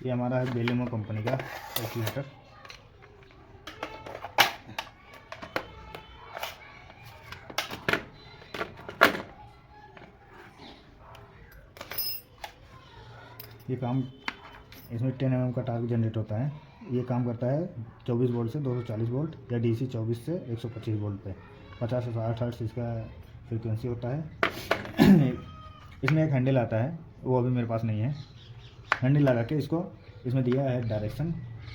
ये हमारा है बेलिमो कंपनी का एक्चुएटर। ये काम इसमें 10 mm का टार्क जनरेट होता है। ये काम करता है 24 वोल्ट से 240 वोल्ट या DC 24 से 125 वोल्ट पे। 50 से 60 हर्ट्ज इसका फ्रीक्वेंसी होता है। इसमें एक हैंडल आता है, वो अभी मेरे पास नहीं है। हैंडल लगा के इसको इसमें दिया है डायरेक्शन,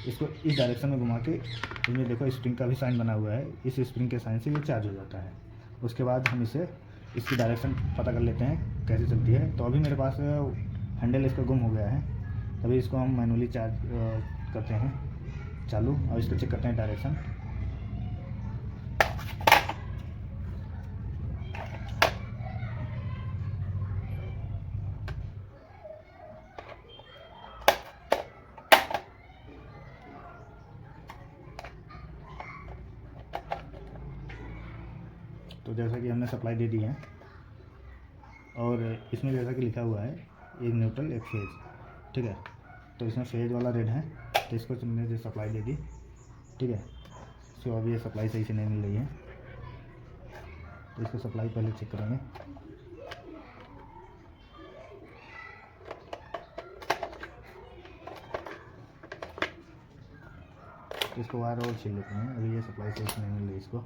इसको इस डायरेक्शन में घुमा के इसमें देखो स्प्रिंग का भी साइन बना हुआ है। इस स्प्रिंग के साइन से ये चार्ज हो जाता है। उसके बाद हम इसे इसकी डायरेक्शन पता कर लेते हैं कैसे चलती है। तो अभी मेरे पास हैंडल इसका गुम हो गया है, तभी इसको हम मैनुअली चार्ज करते हैं चालू, और इसको चेक करते हैं डायरेक्शन। तो जैसा कि हमने सप्लाई दे दी है, और इसमें जैसा कि लिखा हुआ है एक न्यूट्रल एक फेज, ठीक है। तो इसमें फेज वाला रेड है, तो इसको हमने जो सप्लाई दे दी, ठीक है। सो अभी ये सप्लाई सही से नहीं मिल रही है, तो इसको सप्लाई पहले चेक करेंगे। तो इसको वायर और छील लेते हैं। अभी ये सप्लाई सही से नहीं मिल रही इसको।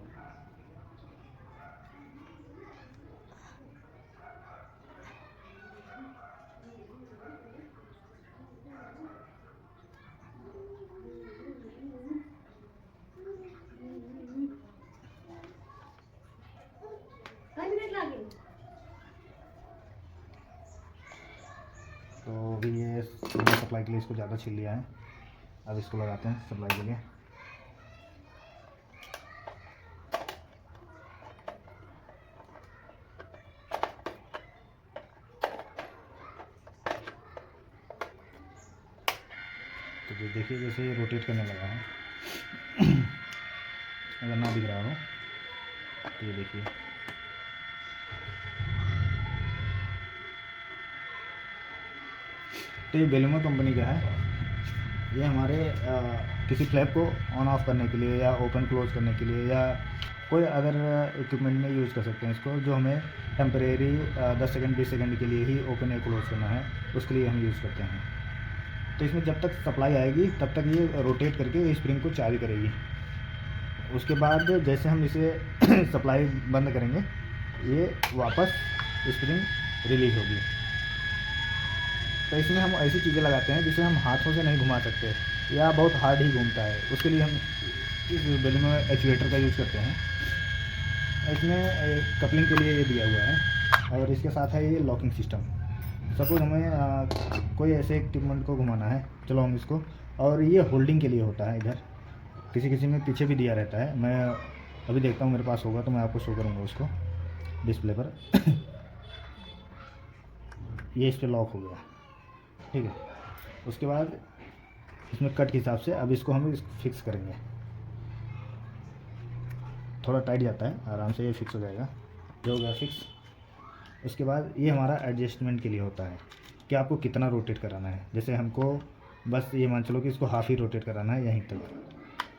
तो अभी ये सप्लाई के लिए इसको ज़्यादा छील लिया है। अब इसको लगाते हैं सप्लाई के लिए। तो ये देखिए जैसे ये रोटेट करने लगा है। अगर ना दिख रहा हो तो ये देखिए, तो ये बेलिमो कंपनी का है। ये हमारे किसी फ्लैप को ऑन ऑफ करने के लिए या ओपन क्लोज करने के लिए या कोई अदर इक्विपमेंट में यूज़ कर सकते हैं इसको, जो हमें टेम्परेरी 10 सेकंड 20 सेकंड के लिए ही ओपन या क्लोज करना है, उसके लिए हम यूज़ करते हैं। तो इसमें जब तक सप्लाई आएगी तब तक ये रोटेट करके स्प्रिंग को चार्ज करेगी। उसके बाद जैसे हम इसे सप्लाई बंद करेंगे, ये वापस स्प्रिंग रिलीज होगी। तो इसमें हम ऐसी चीज़ें लगाते हैं जिसे हम हाथों से नहीं घुमा सकते या बहुत हार्ड ही घूमता है, उसके लिए हम इस बेलिमो एक्चुएटर का यूज़ करते हैं। इसमें कपलिंग के लिए ये दिया हुआ है, और इसके साथ है ये लॉकिंग सिस्टम। सपोज हमें कोई ऐसे इक्विपमेंट को घुमाना है, चलो हम इसको, और ये होल्डिंग के लिए होता है। इधर किसी किसी में पीछे भी दिया रहता है। मैं अभी देखता हूँ मेरे पास होगा तो मैं आपको शो करूँगा उसको डिस्प्ले पर। ये इस पर लॉक हो गया, ठीक है। उसके बाद इसमें कट के हिसाब से अब इसको हम फिक्स करेंगे। थोड़ा टाइट जाता है, आराम से ये फिक्स हो जाएगा। जो हो गया फिक्स। उसके बाद ये हमारा एडजस्टमेंट के लिए होता है कि आपको कितना रोटेट कराना है। जैसे हमको बस ये मान चलो कि इसको हाफ़ ही रोटेट कराना है यहीं तक,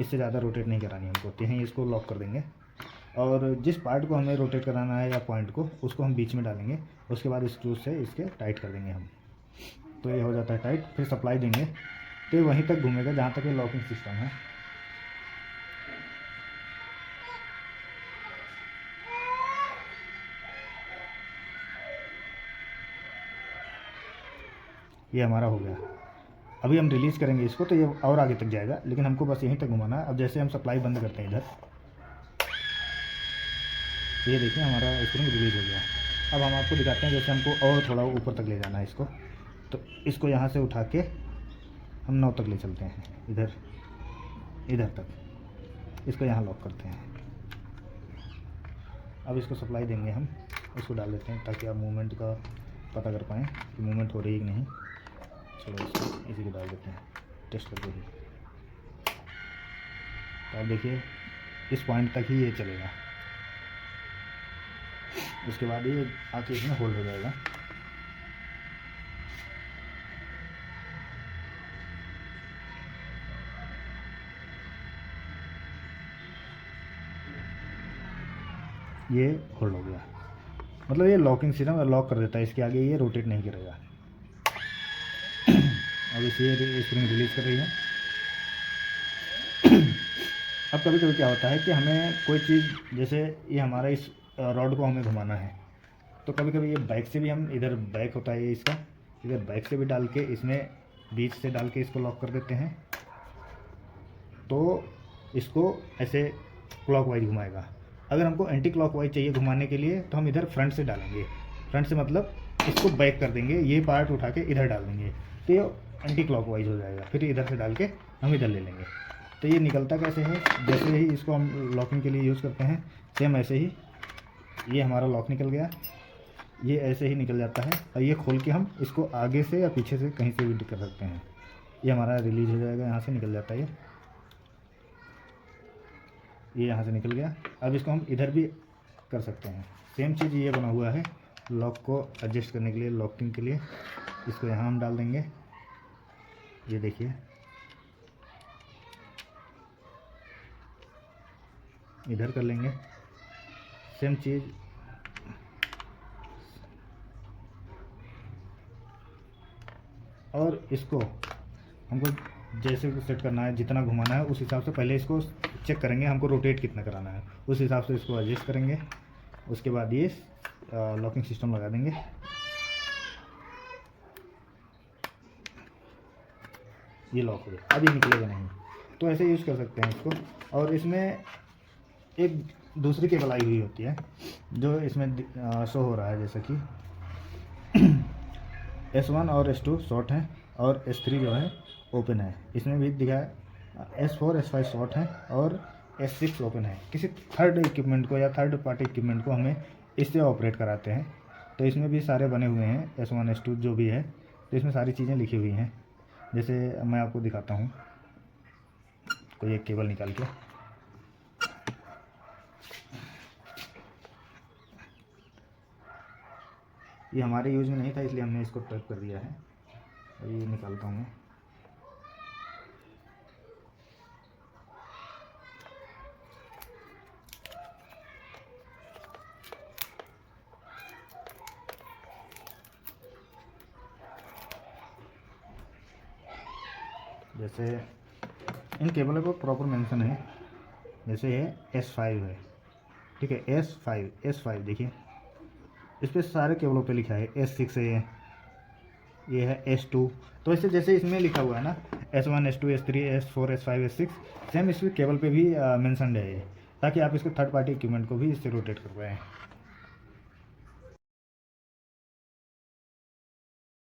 इससे ज़्यादा रोटेट नहीं करानी हमको, तो यहीं इसको लॉक कर देंगे। और जिस पार्ट को हमें रोटेट कराना है या पॉइंट को, उसको हम बीच में डालेंगे। उसके बाद स्क्रू से इसके टाइट कर देंगे हम, तो ये हो जाता है टाइट। फिर सप्लाई देंगे तो ये वहीं तक घूमेगा जहाँ तक ये लॉकिंग सिस्टम है। ये हमारा हो गया। अभी हम रिलीज़ करेंगे इसको तो ये और आगे तक जाएगा, लेकिन हमको बस यहीं तक घुमाना है। अब जैसे हम सप्लाई बंद करते हैं इधर, ये देखिए हमारा स्प्रिंग रिलीज़ हो गया। अब हम आपको दिखाते हैं जैसे हमको और थोड़ा ऊपर तक ले जाना है इसको, तो इसको यहाँ से उठा के हम 9 तक ले चलते हैं, इधर तक इसको यहाँ लॉक करते हैं। अब इसको सप्लाई देंगे हम, इसको डाल देते हैं ताकि आप मूवमेंट का पता कर पाएँ कि मूवमेंट हो रही है कि नहीं। चलो इसको इसी को डाल देते हैं टेस्ट करके ही। तो आप देखिए इस पॉइंट तक ही ये चलेगा, उसके बाद ये आके इसमें होल्ड हो जाएगा। ये होल्ड हो गया, मतलब ये लॉकिंग सिस्टम लॉक कर देता है, इसके आगे ये रोटेट नहीं करेगा। अब इसे स्प्रिंग रिलीज़ कर रही है। अब कभी कभी क्या होता है कि हमें कोई चीज़, जैसे ये हमारा इस रॉड को हमें घुमाना है, तो कभी कभी ये बैक से भी हम, इधर बैक होता है ये इसका, इधर बैक से भी डाल के इसमें बीच से डाल के इसको लॉक कर देते हैं, तो इसको ऐसे क्लॉकवाइज घुमाएगा। अगर हमको एंटी क्लॉकवाइज चाहिए घुमाने के लिए तो हम इधर फ्रंट से डालेंगे, फ्रंट से मतलब इसको बैक कर देंगे, ये पार्ट उठा के इधर डाल देंगे, तो ये एंटी क्लॉकवाइज हो जाएगा। फिर इधर से डाल के हम इधर ले लेंगे। तो ये निकलता कैसे है, जैसे ही इसको हम लॉकिंग के लिए यूज़ करते हैं, सेम ऐसे ही ये हमारा लॉक निकल गया, ये ऐसे ही निकल जाता है, और ये खोल के हम इसको आगे से या पीछे से कहीं से भी कर सकते हैं। ये हमारा रिलीज हो जाएगा, यहाँ से निकल जाता है ये यहाँ से निकल गया। अब इसको हम इधर भी कर सकते हैं। सेम चीज़ ये बना हुआ है लॉक को एडजस्ट करने के लिए, लॉकिंग के लिए। इसको यहाँ हम डाल देंगे, ये देखिए इधर कर लेंगे, सेम चीज़। और इसको हमको जैसे सेट करना है, जितना घुमाना है उस हिसाब से पहले इसको चेक करेंगे, हमको रोटेट कितना कराना है, उस हिसाब से इसको एडजस्ट करेंगे। उसके बाद ये लॉकिंग सिस्टम लगा देंगे। ये लॉक हो गया, अब ये निकलेगा नहीं। तो ऐसे यूज़ कर सकते हैं इसको। और इसमें एक दूसरी केबल आई हुई होती है जो इसमें शो हो रहा है, जैसे कि S1 और S2 शॉर्ट है और S3 जो है ओपन है। इसमें भी दिखा है S4 S5 शॉर्ट है और S6 ओपन है। किसी थर्ड इक्विपमेंट को या थर्ड पार्टी इक्विपमेंट को हमें इससे ऑपरेट कराते हैं। तो इसमें भी सारे बने हुए हैं, S1 S2 जो भी है, तो इसमें सारी चीज़ें लिखी हुई हैं। जैसे मैं आपको दिखाता हूँ, कोई एक केबल निकाल के, ये हमारे यूज़ में नहीं था इसलिए हमने इसको टैप कर दिया है। और ये निकालता हूँ मैं। जैसे इन केबलों पर प्रॉपर मेंशन है, जैसे ये S5 है, ठीक है, S5 देखिए, इस पर सारे केबलों पे लिखा है। S6 है, ये है S2। तो ऐसे जैसे इसमें लिखा हुआ है ना S1 S2 S3 S4 S5 S6, same इस केबल पे भी मेंशन है ये, ताकि आप इसको थर्ड पार्टी इक्विपमेंट को भी इससे रोटेट कर पाएँ।